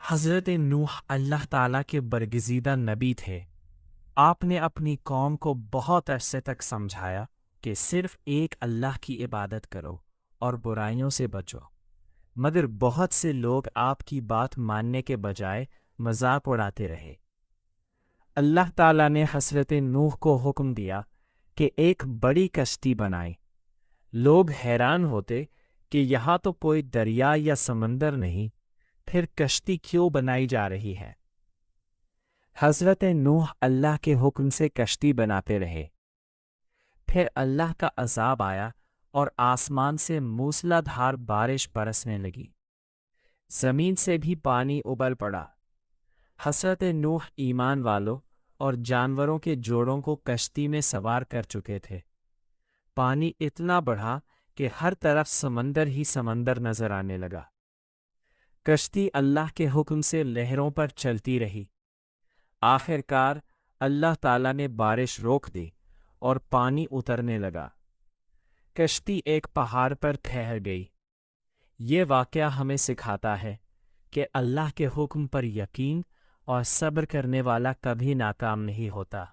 حضرت نوح اللہ تعالیٰ کے برگزیدہ نبی تھے۔ آپ نے اپنی قوم کو بہت عرصے تک سمجھایا کہ صرف ایک اللہ کی عبادت کرو اور برائیوں سے بچو، مگر بہت سے لوگ آپ کی بات ماننے کے بجائے مذاق اڑاتے رہے۔ اللہ تعالیٰ نے حضرت نوح کو حکم دیا کہ ایک بڑی کشتی بنائیں۔ لوگ حیران ہوتے کہ یہاں تو کوئی دریا یا سمندر نہیں، پھر کشتی کیوں بنائی جا رہی ہے؟ حضرت نوح اللہ کے حکم سے کشتی بناتے رہے۔ پھر اللہ کا عذاب آیا اور آسمان سے موسلا دھار بارش برسنے لگی، زمین سے بھی پانی ابل پڑا۔ حضرت نوح ایمان والوں اور جانوروں کے جوڑوں کو کشتی میں سوار کر چکے تھے۔ پانی اتنا بڑھا کہ ہر طرف سمندر ہی سمندر نظر آنے لگا۔ کشتی اللہ کے حکم سے لہروں پر چلتی رہی۔ آخر کار اللہ تعالیٰ نے بارش روک دی اور پانی اترنے لگا۔ کشتی ایک پہاڑ پر ٹھہر گئی۔ یہ واقعہ ہمیں سکھاتا ہے کہ اللہ کے حکم پر یقین اور صبر کرنے والا کبھی ناکام نہیں ہوتا۔